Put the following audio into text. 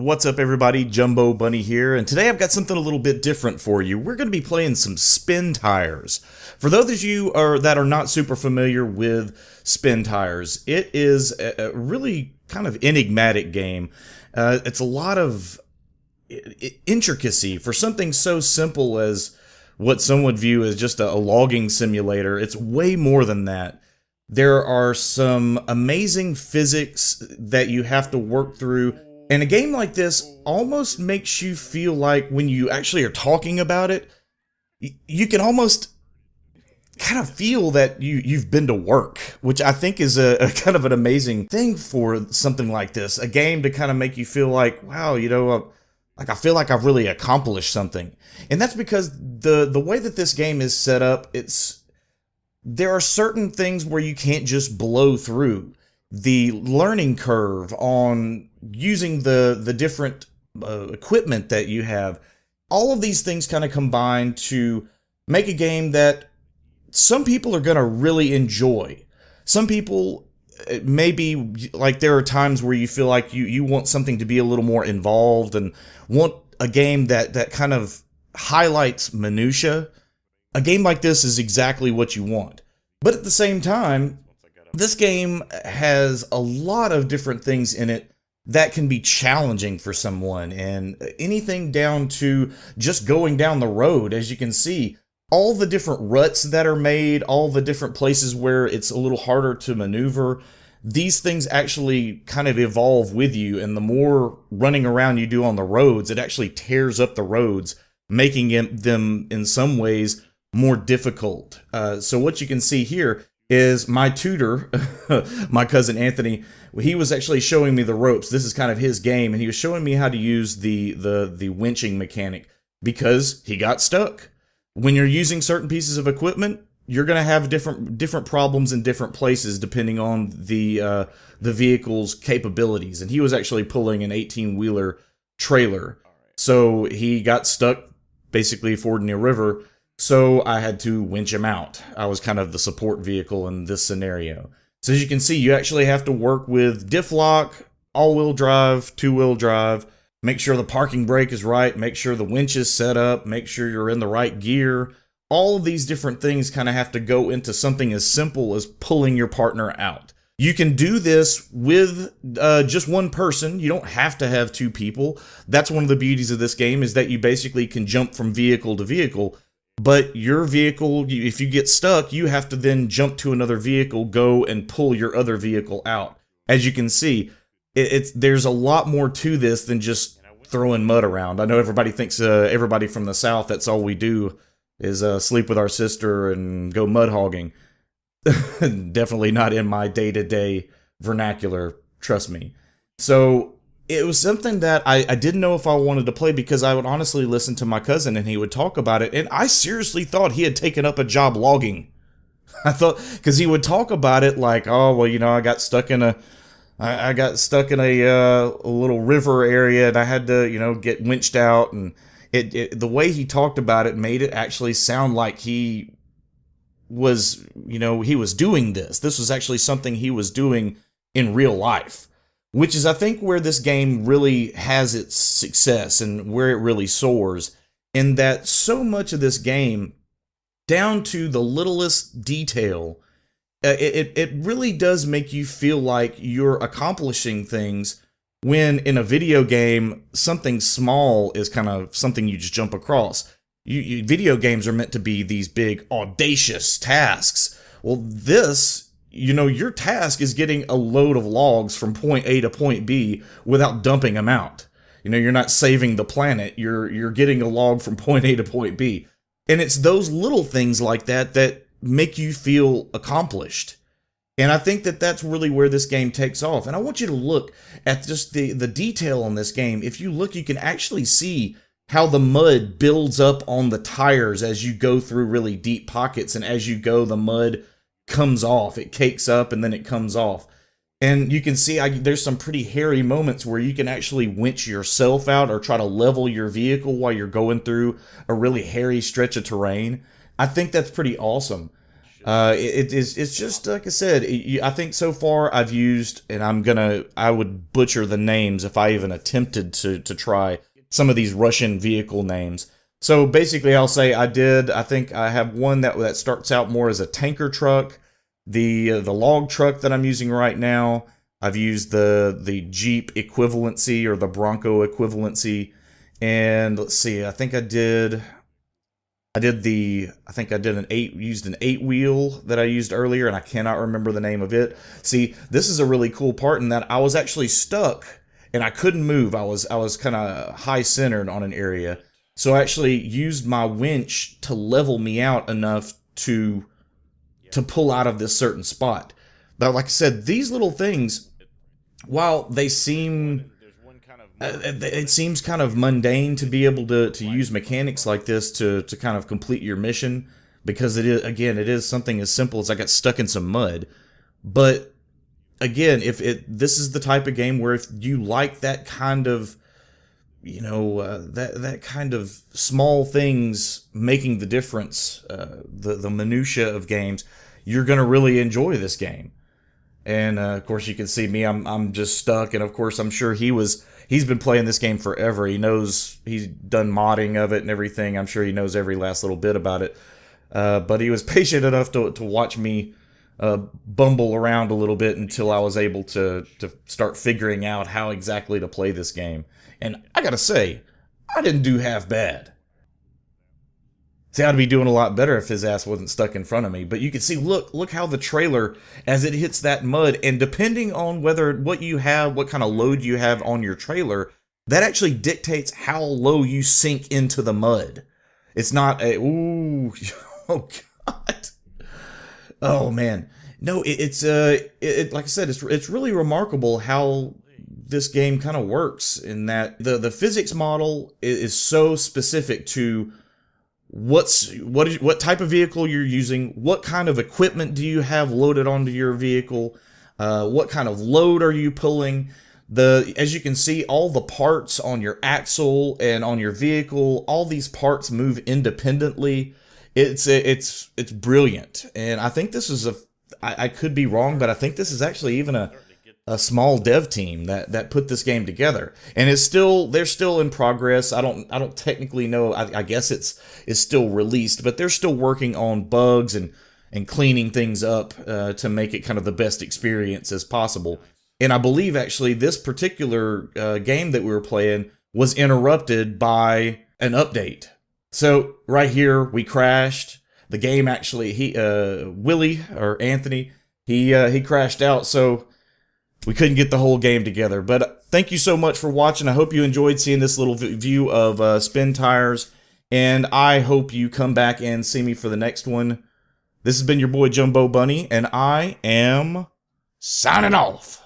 What's up, everybody? JumboBunny here, and today I've got something a little bit different for you. We're going to be playing some Spintires. For those of you that are not super familiar with Spintires, it is a really kind of enigmatic game. It's a lot of intricacy for something so simple as what some would view as just a logging simulator. It's way more than that. There are some amazing physics that you have to work through, and a game like this almost makes you feel like when you actually are talking about it, you can almost kind of feel that you've been to work, which I think is a kind of an amazing thing for something like this. A game to kind of make you feel like, wow, like I feel like I've really accomplished something. And that's because the way that this game is set up, there are certain things where you can't just blow through. The learning curve on using the different equipment that you have, all of these things kind of combine to make a game that some people are going to really enjoy. Some people, maybe, like, there are times where you feel like you want something to be a little more involved and want a game that kind of highlights minutia. A game like this is exactly what you want. But at the same time, this game has a lot of different things in it that can be challenging for someone, and anything down to just going down the road. As you can see, all the different ruts that are made, all the different places where it's a little harder to maneuver, these things actually kind of evolve with you, and the more running around you do on the roads, it actually tears up the roads, making them in some ways more difficult. So what you can see here is my tutor, my cousin Anthony. He was actually showing me the ropes. This is kind of his game, and he was showing me how to use the winching mechanic, because he got stuck. When you're using certain pieces of equipment, you're going to have different problems in different places depending on the vehicle's capabilities. And he was actually pulling an 18-wheeler trailer, so he got stuck basically fording a river. So I had to winch him out. I was kind of the support vehicle in this scenario. So as you can see, you actually have to work with diff lock, all-wheel drive, two-wheel drive, make sure the parking brake is right, make sure the winch is set up, make sure you're in the right gear. All of these different things kind of have to go into something as simple as pulling your partner out. You can do this with just one person. You don't have to have two people. That's one of the beauties of this game, is that you basically can jump from vehicle to vehicle. But your vehicle, if you get stuck, you have to then jump to another vehicle, go and pull your other vehicle out. As you can see, there's a lot more to this than just throwing mud around. I know everybody thinks, everybody from the South, that's all we do is sleep with our sister and go mud hogging. Definitely not in my day-to-day vernacular, trust me. So it was something that I didn't know if I wanted to play, because I would honestly listen to my cousin and he would talk about it, and I seriously thought he had taken up a job logging. I thought, because he would talk about it like, oh, well, I got stuck in a little river area, and I had to, get winched out, and the way he talked about it made it actually sound like he was, he was doing this. This was actually something he was doing in real life. Which is, I think, where this game really has its success and where it really soars, in that so much of this game, down to the littlest detail, it really does make you feel like you're accomplishing things, when in a video game, something small is kind of something you just jump across. Video games are meant to be these big, audacious tasks. Well, this, your task is getting a load of logs from point A to point B without dumping them out. You're not saving the planet. You're getting a log from point A to point B. And it's those little things like that make you feel accomplished. And I think that that's really where this game takes off. And I want you to look at just the detail on this game. If you look, you can actually see how the mud builds up on the tires as you go through really deep pockets. And as you go, the mud comes off. It cakes up and then it comes off. And you can see there's some pretty hairy moments where you can actually winch yourself out or try to level your vehicle while you're going through a really hairy stretch of terrain. I think that's pretty awesome. It's just like I said. I think so far I've used, and I would butcher the names if I even attempted to try some of these Russian vehicle names. So basically, I'll say I think I have one that starts out more as a tanker truck. The log truck that I'm using right now, I've used the Jeep equivalency or the Bronco equivalency, and let's see, I think I did used an eight wheel that I used earlier, and I cannot remember the name of it. See, this is a really cool part in that I was actually stuck and I couldn't move. I was kind of high centered on an area, so I actually used my winch to level me out enough to pull out of this certain spot. But like I said, these little things, while they seem it seems kind of mundane to be able to use mechanics like this to kind of complete your mission, because it is something as simple as I got stuck in some mud. But again, if this is the type of game where if you like that kind of that kind of small things making the difference, the minutia of games, you're gonna really enjoy this game. And of course, you can see me. I'm just stuck. And of course, I'm sure he's been playing this game forever. He's done modding of it and everything. I'm sure he knows every last little bit about it. But he was patient enough to watch me bumble around a little bit until I was able to start figuring out how exactly to play this game. And I gotta say, I didn't do half bad. See, I'd be doing a lot better if his ass wasn't stuck in front of me. But you can see, look how the trailer, as it hits that mud, and depending on what kind of load you have on your trailer, that actually dictates how low you sink into the mud. It's not ooh, oh God, oh man, no, it's like I said, it's really remarkable how this game kind of works in that the physics model is so specific to what type of vehicle you're using, what kind of equipment do you have loaded onto your vehicle, what kind of load are you pulling. As you can see, all the parts on your axle and on your vehicle, all these parts move independently. It's brilliant, and I think this is I could be wrong, but I think this is actually even a small dev team that put this game together, and they're still in progress. I don't technically know. I guess it's still released, but they're still working on bugs and cleaning things up to make it kind of the best experience as possible. And I believe actually this particular game that we were playing was interrupted by an update. So right here we crashed. The game actually Willie or Anthony he crashed out. So we couldn't get the whole game together. But thank you so much for watching. I hope you enjoyed seeing this little view of Spintires. And I hope you come back and see me for the next one. This has been your boy JumboBunny, and I am signing off.